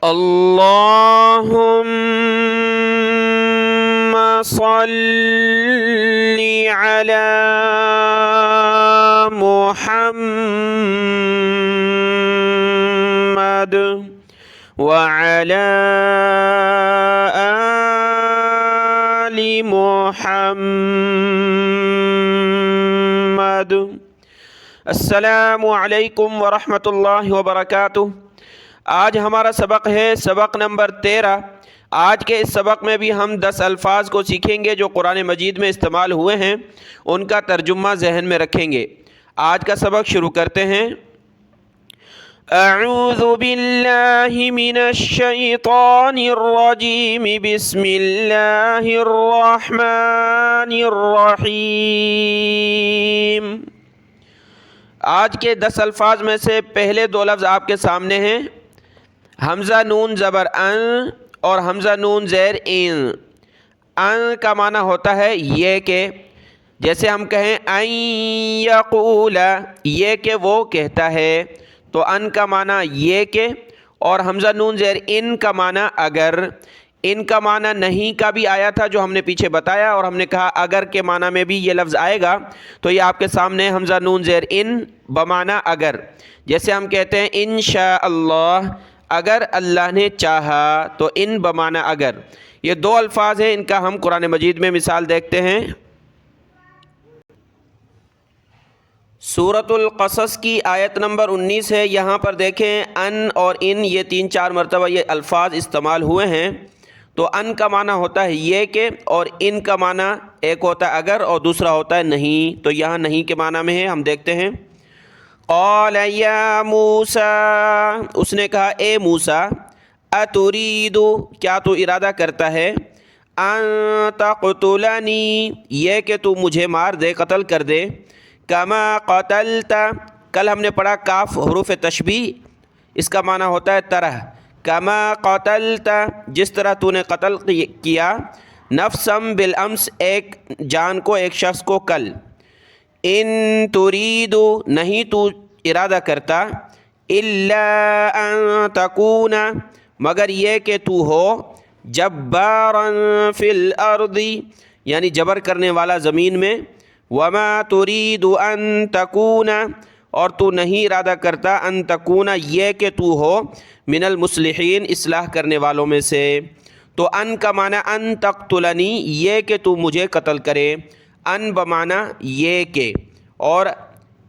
اللهم صل على محمد وعلى آل محمد۔ السلام علیکم ورحمۃ اللہ وبرکاتہ۔ آج ہمارا سبق ہے سبق نمبر 13۔ آج کے اس سبق میں بھی ہم 10 الفاظ کو سیکھیں گے جو قرآن مجید میں استعمال ہوئے ہیں، ان کا ترجمہ ذہن میں رکھیں گے۔ آج کا سبق شروع کرتے ہیں۔ اعوذ باللہ من الشیطان الرجیم، بسم اللہ الرحمن الرحیم۔ آج کے 10 الفاظ میں سے پہلے 2 لفظ آپ کے سامنے ہیں، حمزہ نون زبر ان اور حمزہ نون زیر ان۔ ان کا معنی ہوتا ہے یہ کہ، جیسے ہم کہیں ان یقول، یہ کہ وہ کہتا ہے، تو ان کا معنی یہ کہ، اور حمزہ نون زیر ان کا معنی اگر۔ ان کا معنی نہیں کا بھی آیا تھا جو ہم نے پیچھے بتایا، اور ہم نے کہا اگر کے معنی میں بھی یہ لفظ آئے گا، تو یہ آپ کے سامنے حمزہ نون زیر ان بمعنی اگر۔ جیسے ہم کہتے ہیں انشاءاللہ، اگر اللہ نے چاہا، تو ان بمعنی اگر۔ یہ 2 الفاظ ہیں، ان کا ہم قرآن مجید میں مثال دیکھتے ہیں۔ سورۃ القصص کی آیت نمبر 19 ہے، یہاں پر دیکھیں ان اور ان یہ 3-4 مرتبہ یہ الفاظ استعمال ہوئے ہیں۔ تو ان کا معنی ہوتا ہے یہ کہ، اور ان کا معنی ایک ہوتا ہے اگر اور دوسرا ہوتا ہے نہیں۔ تو یہاں نہیں کے معنی میں ہے، ہم دیکھتے ہیں۔ قال یا موسیٰ، اس نے کہا اے موسیٰ، اترید، کیا تو ارادہ کرتا ہے، ان تقتلنی، یہ کہ تو مجھے مار دے، قتل کر دے، کما قتلت، کل ہم نے پڑھا کاف حروف تشبیہ، اس کا معنی ہوتا ہے طرح، کما قتلت، جس طرح تو نے قتل کیا، نفسا بالامس، ایک جان کو، ایک شخص کو کل، ان ترید، نہیں تو ارادہ کرتا، الا ان تکون، مگر یہ کہ تو ہو، جبارا فی الارض، یعنی جبر کرنے والا زمین میں، وما ترید ان تکون، اور تو نہیں ارادہ کرتا، ان تکون، یہ کہ تو ہو، من المصلحین، اصلاح کرنے والوں میں سے۔ تو ان کا معنی ان تقتلنی، یہ کہ تو مجھے قتل کرے، ان بمعنی یہ کہ، اور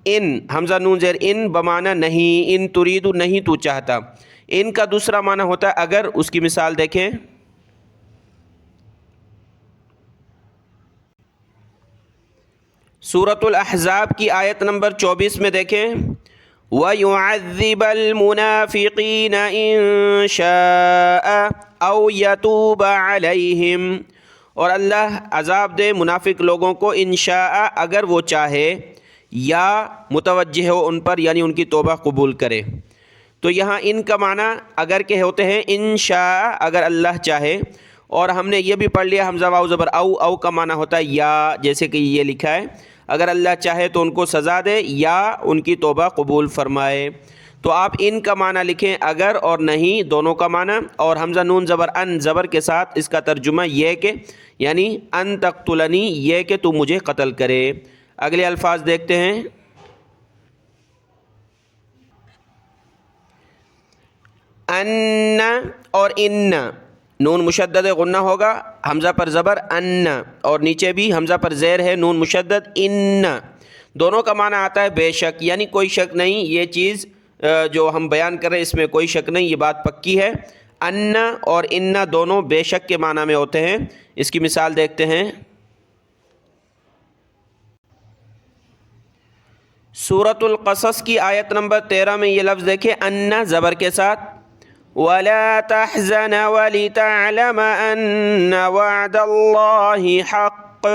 ان حمزہ نون زیر ان بمعنی نہیں، ان ترید، نہیں تو چاہتا۔ ان کا دوسرا معنی ہوتا ہے اگر، اس کی مثال دیکھیں۔ سورۃ الاحزاب کی آیت نمبر 24 میں دیکھیں، وَيُعَذِّبَ الْمُنَافِقِينَ إِن شَاءَ أَوْ يَتُوبَ عَلَيْهِمْ، اور اللہ عذاب دے منافق لوگوں کو، انشاء، اگر وہ چاہے، یا متوجہ ہو ان پر، یعنی ان کی توبہ قبول کرے۔ تو یہاں ان کا معنی اگر کے ہوتے ہیں، انشاء، اگر اللہ چاہے، اور ہم نے یہ بھی پڑھ لیا حمزہ واو زبر او، او کا معنی ہوتا ہے یا، جیسے کہ یہ لکھا ہے، اگر اللہ چاہے تو ان کو سزا دے یا ان کی توبہ قبول فرمائے۔ تو آپ ان کا معنی لکھیں اگر اور نہیں، دونوں کا معنی، اور حمزہ نون زبر ان زبر کے ساتھ اس کا ترجمہ یہ کہ، یعنی ان تقتلنی، یہ کہ تو مجھے قتل کرے۔ اگلے الفاظ دیکھتے ہیں۔ ان اور ان، نون مشدد غنہ ہوگا، حمزہ پر زبر ان، اور نیچے بھی حمزہ پر زیر ہے، نون مشدد ان، دونوں کا معنی آتا ہے بے شک، یعنی کوئی شک نہیں، یہ چیز جو ہم بیان کر رہے ہیں اس میں کوئی شک نہیں، یہ بات پکی ہے۔ ان اور ان دونوں بے شک کے معنی میں ہوتے ہیں۔ اس کی مثال دیکھتے ہیں۔ سورۃ القصص کی آیت نمبر 13 میں یہ لفظ دیکھیں، ان زبر کے ساتھ، وَلَا تَحْزَنَ وَلِتَعْلَمَ أَنَّ وَعْدَ اللَّهِ حَقٌّ،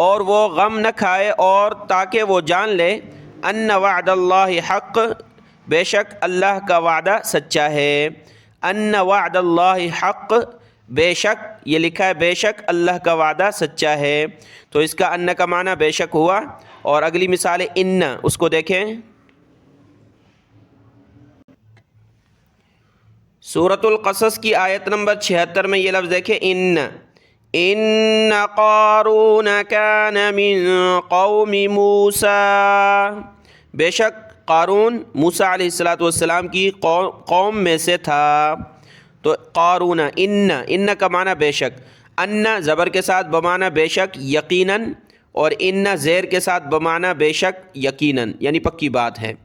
اور وہ غم نہ کھائے اور تاکہ وہ جان لے، ان وعد اللہ حق، بے شک اللہ کا وعدہ سچا ہے۔ ان وعد اللہ حق، بے شک، یہ لکھا ہے بے شک اللہ کا وعدہ سچا ہے، تو اس کا ان کا معنی بے شک ہوا۔ اور اگلی مثال ان، اس کو دیکھیں۔ सूरतुल क़सस की आयत नंबर 76 में ये लफ्ज़ देखें, इन क़ारून कान मिन क़ौमि मूसा, बेशक क़ारून मूसा अलैहिस्सलातु वस्सलाम की कौम में से था। तो क़ारून, इन्न का माना बेशक, अन्ना ज़बर के साथ बमाना बेशक यकीनन, और इन्ना ज़ेर के साथ बमाना बेशक यकीनन, यानी पक्की बात है।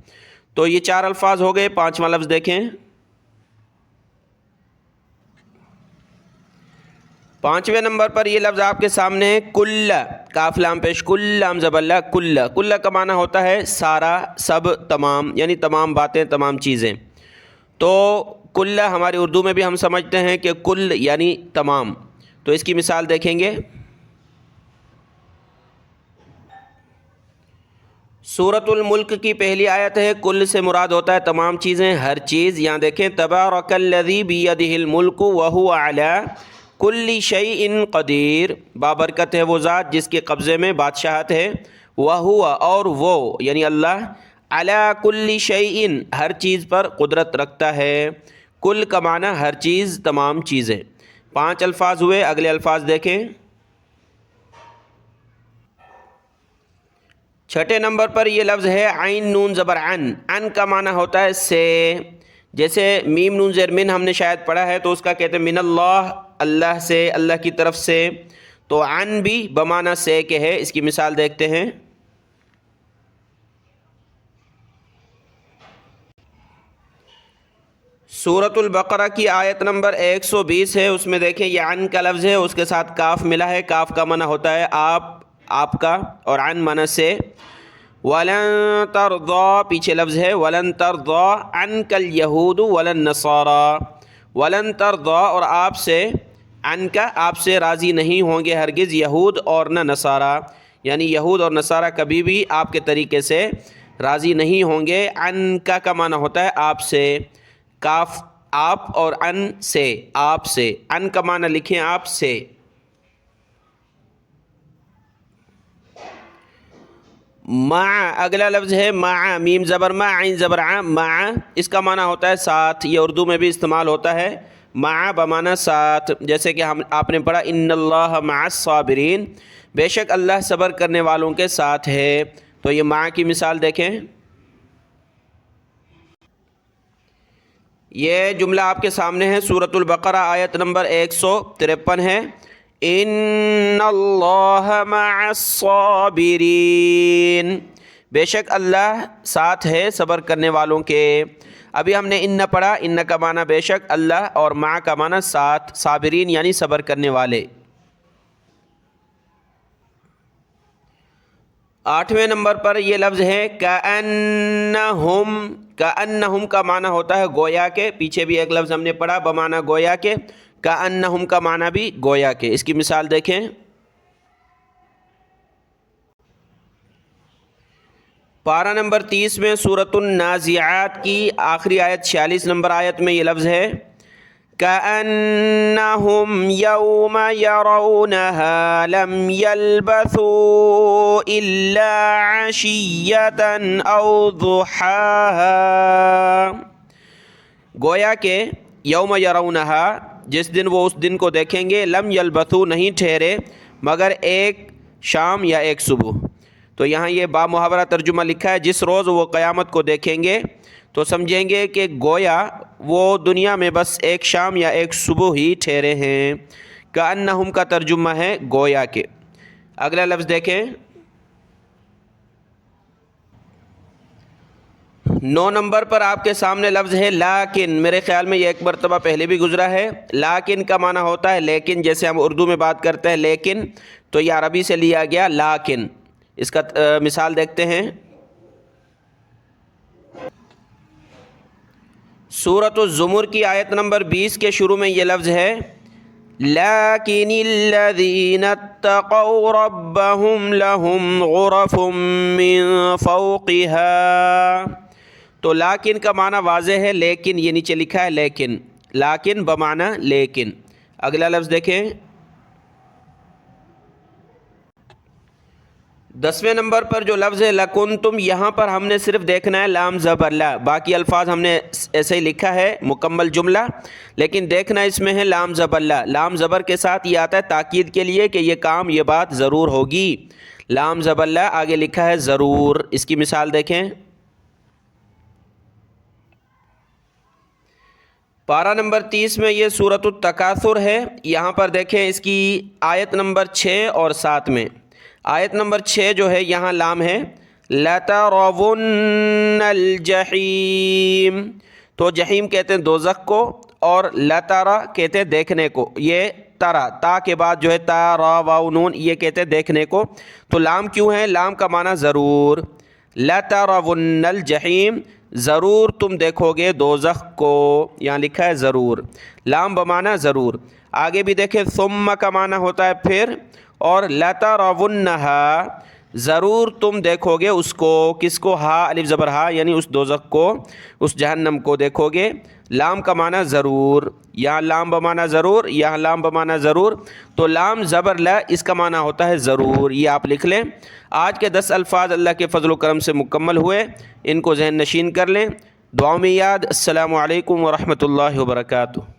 तो ये 4 अल्फाज हो गए। 5वां लफ्ज़ देखें। 5वें नंबर पर ये लफ्ज़ आपके सामने है कुल्ला, काफ लाम पेश, कुल्लाम ज़बल्ला, कुल्ला। कुल्ला का माना होता है सारा, सब, तमाम, यानी तमाम बातें, तमाम चीज़ें। तो कुल्ला हमारी उर्दू में भी हम समझते हैं कि कुल यानी तमाम। तो इसकी मिसाल देखेंगे। सूरतुल मुल्क की पहली आयत है, कुल से मुराद होता है तमाम चीज़ें, हर चीज़। यहाँ देखें, तबारकल्लज़ी बियदिहिल मुल्कु व हुवा अला कुल्ली शैइन क़दीर, बाबरकत है वो ज़ात जिसके कब्ज़े में बादशाहत है, वह हुआ, और वो यानी अल्लाह, अला कुल्ली शैइन, हर चीज़ पर कुदरत रखता है। कुल का माना हर चीज़, तमाम चीज़ें। 5 अल्फाज हुए। अगले अल्फाज देखें। 6ठे नंबर पर यह लफ्ज़ है आइन नून ज़बर अन का माना होता है से। जैसे मीम नून ज़ेर मिन हमने शायद पढ़ा है, तो उसका कहते हैं मिनल्लाह, अल्लाह से, अल्लाह की तरफ से। तो अन भी बमाना से के है। इसकी मिसाल देखते हैं। सूरतुल बकरा की आयत नंबर 120 है, उसमें देखें ये अन का लफ्ज़ है, उसके साथ काफ मिला है। काफ का माना होता है आप, आपका, और अन माना से। वलन तरदा, पीछे लफ्ज़ है, वलन तरदा अनकल यहूद वलन नसारा। वलन तरदा, और आपसे, अनका आपसे राज़ी नहीं होंगे हरगिज़ यहूद और न नसारा, यानी यहूद और नसारा कभी भी आपके तरीके से राज़ी नहीं होंगे। अनका का माना होता है आपसे, काफ आप, और अन से, आपसे। अन का माना लिखें आपसे। मा, अगला लफ्ज़ है मा, मीम ज़बर मा, आइन ज़बर आ, मा। इसका माना होता है साथ। ये उर्दू में भी इस्तेमाल होता है, मा बमाना साथ। जैसे कि हम आपने पढ़ा, इन्नल्लाह मअस साबिरीन, बेशक अल्लाह सब्र करने वालों के साथ है। तो ये मा की मिसाल देखें। ये जुमला आपके सामने है, सूरतुल बकरा आयत नंबर 153 है। इन्नल्लाह मअस साबिरीन, बेशक अल्लाह साथ है सब्र करने वालों के। अभी हमने इन्ना पढ़ा, इन्ना का माना बेशक, अल्लाह, और मा का माना साथ, साबिरीन यानी सब्र करने वाले। 8वें नंबर पर यह लफ्ज़ है कअन्नहुम। कअन्नहुम का माना होता है गोया के। पीछे भी एक लफ्ज़ हमने पढ़ा बमाना गोया के। कअन्नहुम का माना भी गोया के। इसकी मिसाल देखें। पारा नंबर 30 में सूरतुन नाज़िआत की आखिरी आयत 46 नंबर आयत में ये लफ्ज़ है कअन्नहुम यौम यरौनहा लम यल्बथू इल्ला अशिय्यतन औ दुहाहा। गोया के यौम यरौनहा, जिस दिन वो उस दिन को देखेंगे, लम यल्बथू नहीं ठहरे, मगर एक शाम या एक सुबह। तो यहाँ ये बा मुहावरा तर्जुमा लिखा है, जिस रोज़ वो क़यामत को देखेंगे तो समझेंगे कि गोया वो दुनिया में बस एक शाम या एक सुबह ही ठहरे हैं। कअन्नहुम का तर्जुमा है गोया के। अगला लफ्ज़ देखें। 9 नंबर पर आपके सामने लफ्ज़ है लाकिन। मेरे ख़्याल में ये एक मरतबा पहले भी गुजरा है। लाकिन का माना होता है लेकिन, जैसे हम उर्दू में बात करते हैं लेकिन, तो ये अरबी से लिया गया लाकिन। इसका मिसाल देखते हैं। सूरतुज़्ज़ुमर की आयत नंबर 20 के शुरू में ये लफ्ज़ है लाकिनिल्लज़ीना इत्तक़ौ रब्बहुम लहुम ग़ुरफ़ुम मिन फ़ौक़िहा। तो लाकिन का माना वाज़ेह है, लेकिन ये नीचे लिखा है लेकिन। लाकिन बमाना लेकिन। अगला लफ्ज़ देखें। 10वें नंबर पर जो लफ्ज़ है लकुन्तुम, यहाँ पर हमने सिर्फ देखना है लाम ज़बर ला, बाकी अल्फाज हमने ऐसे ही लिखा है मुकम्मल जुमला, लेकिन देखना इसमें है लाम ज़बर ला। लाम ज़बर के साथ ये आता है ताकीद के लिए कि ये काम, ये बात ज़रूर होगी। लाम ज़बर ला, आगे लिखा है ज़रूर। इसकी मिसाल देखें, पारा नंबर 30 में ये सूरतुत तकासुर है। यहाँ पर देखें इसकी आयत नंबर 6 और 7 में। आयत नंबर 6 जो है यहाँ लाम है, लतरवुन्नल जहीम, तो जहीम कहते हैं दोज़ख को, और लतरा कहते हैं देखने को। ये तरा, ता के बाद जो है तारा वाव नून, ये कहते हैं देखने को। तो लाम क्यों है? लाम का माना ज़रूर। लतरवुन्नल जहीम, ज़रूर तुम देखोगे दोज़ख को, यहाँ लिखा है ज़रूर। लाम बमाना ज़रूर। आगे भी देखें, सुम्मा का माना होता है फिर, और लतरवुन्नहा, ज़रूर तुम देखोगे उसको। किसको? हा अलिफ ज़बर हा, यानी उस दोज़ख को, उस जहन्नम को देखोगे। लाम का माना ज़रूर, यहाँ लाम बमाना ज़रूर, यहाँ लाम बमाना ज़रूर। तो लाम ज़बर ला, इसका माना होता है ज़रूर। ये आप लिख लें। आज के 10 अल्फाज अल्लाह के फ़ज़ल व करम से मुकम्मल हुए, इनको ज़हन नशीन कर लें। दुआ में याद। अस्सलामु अलैकुम व रहमतुल्लाहि व बरकातुहू।